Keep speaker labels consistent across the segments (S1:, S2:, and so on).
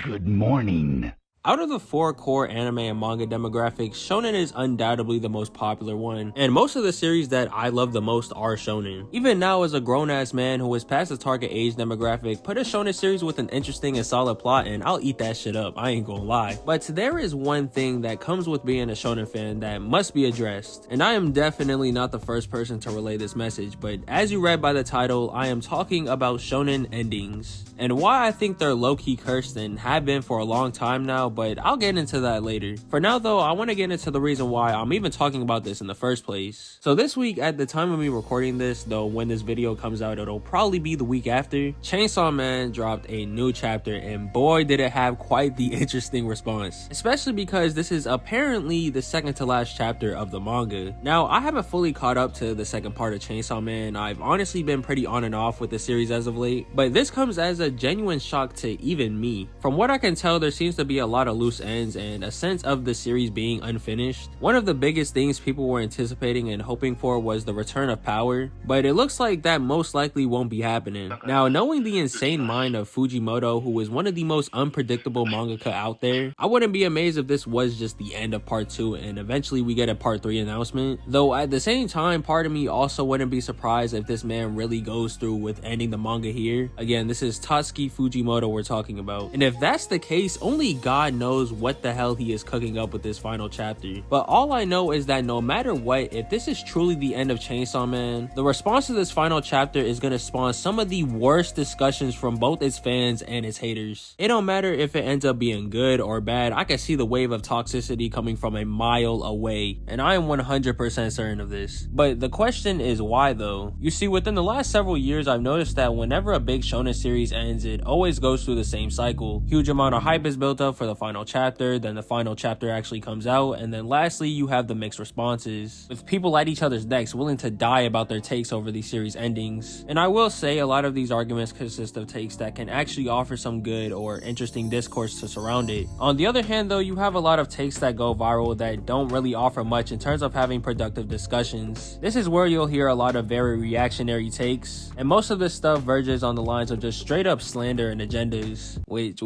S1: Good morning.
S2: Out of the 4 core anime and manga demographics, Shonen is undoubtedly the most popular one, and most of the series that I love the most are Shonen. Even now, as a grown-ass man who is past the target age demographic, put a Shonen series with an interesting and solid plot and I'll eat that shit up, I ain't gonna lie. But there is one thing that comes with being a Shonen fan that must be addressed, and I am definitely not the first person to relay this message, but as you read by the title, I am talking about Shonen endings, and why I think they're low-key cursed and have been for a long time now, but I'll get into that later. For now though, I want to get into the reason why I'm even talking about this in the first place. So this week, at the time of me recording this, though when this video comes out it'll probably be the week after, Chainsaw dropped a new chapter, and boy did it have quite the interesting response. Especially because this is apparently the second to last chapter of the manga. Now, I haven't fully caught up to the second part of Chainsaw Man. I've honestly been pretty on and off with the series as of late, but this comes as a genuine shock to even me. From what I can tell, there seems to be a lot of loose ends and a sense of the series being unfinished. One of the biggest things people were anticipating and hoping for was the return of power, but it looks like that most likely won't be happening. Now, knowing the insane mind of Fujimoto, who is one of the most unpredictable mangaka out there, I wouldn't be amazed if this was just the end of part 2 and eventually we get a part 3 announcement. Though at the same time, part of me also wouldn't be surprised if this man really goes through with ending the manga here. Again, this is Tatsuki Fujimoto we're talking about, and if that's the case, only God knows what the hell he is cooking up with this final chapter. But all I know is that no matter what, if this is truly the end of Chainsaw Man, the response to this final chapter is gonna spawn some of the worst discussions from both its fans and its haters. It don't matter if it ends up being good or bad, I can see the wave of toxicity coming from a mile away, and I am 100% certain of this. But the question is why though? You see, within the last several years I've noticed that whenever a big shonen series ends, it always goes through the same cycle. Huge amount of hype is built up for the final chapter, then the final chapter actually comes out, and then lastly you have the mixed responses, with people at each other's necks willing to die about their takes over these series endings. And I will say a lot of these arguments consist of takes that can actually offer some good or interesting discourse to surround it. On the other hand though, you have a lot of takes that go viral that don't really offer much in terms of having productive discussions. This is where you'll hear a lot of very reactionary takes, and most of this stuff verges on the lines of just straight up slander and agendas, which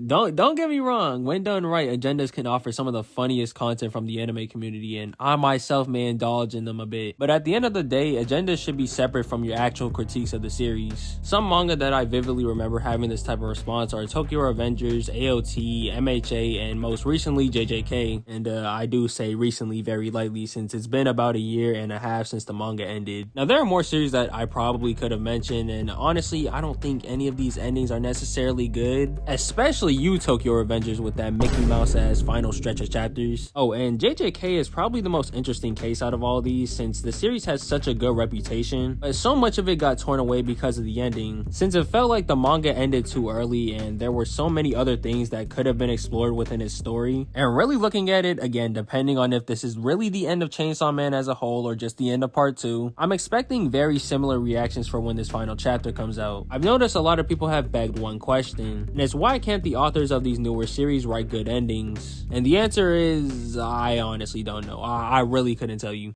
S2: don't get me wrong, when done right, agendas can offer some of the funniest content from the anime community, and I myself may indulge in them a bit. But at the end of the day, agendas should be separate from your actual critiques of the series. Some manga that I vividly remember having this type of response are Tokyo Revengers, AOT, MHA, and most recently JJK. And I do say recently very lightly, since it's been about a year and a half since the manga ended. Now, there are more series that I probably could have mentioned, and honestly I don't think any of these endings are necessarily good, especially you Tokyo Revengers with that Mickey Mouse ass final stretch of chapters. Oh, and JJK is probably the most interesting case out of all these, since the series has such a good reputation, but so much of it got torn away because of the ending, since it felt like the manga ended too early and there were so many other things that could have been explored within its story. And really looking at it, again, depending on if this is really the end of Chainsaw Man as a whole or just the end of part 2, I'm expecting very similar reactions for when this final chapter comes out. I've noticed a lot of people have begged one question, and it's why can't the authors of these newer series write good endings? And the answer is, I honestly don't know. I really couldn't tell you.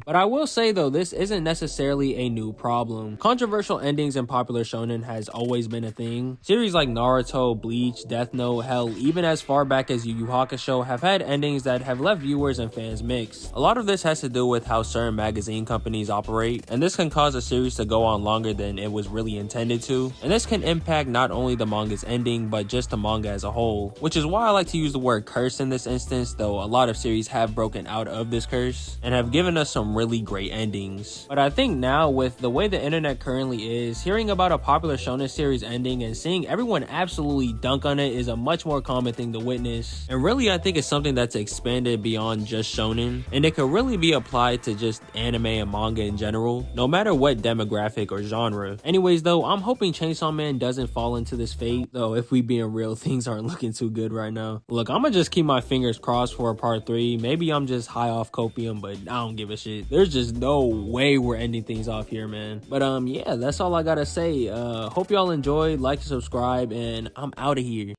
S2: But I will say though, this isn't necessarily a new problem. Controversial endings in popular shonen has always been a thing. Series like Naruto, Bleach, Death Note, hell, even as far back as Yu Yu Hakusho have had endings that have left viewers and fans mixed. A lot of this has to do with how certain magazine companies operate, and this can cause a series to go on longer than it was really intended to. And this can impact not only the manga's ending, but just the manga as a whole, which is why I like to use the word curse in this instance, though a lot of series have broken out of this curse and have given us some really great endings. But I think now, with the way the internet currently is, hearing about a popular shonen series ending and seeing everyone absolutely dunk on it is a much more common thing to witness. And really, I think it's something that's expanded beyond just shonen, and it could really be applied to just anime and manga in general, no matter what demographic or genre. Anyways though, I'm hoping Chainsaw Man doesn't fall into this fate, though if we being real, things aren't looking too good right now. Look, I'm gonna just keep my fingers crossed for a part 3. Maybe I'm just high off copium, but I don't give a shit. There's just no way we're ending things off here, man. But yeah, that's all I gotta say. Hope y'all enjoyed. Like and subscribe, and I'm out of here.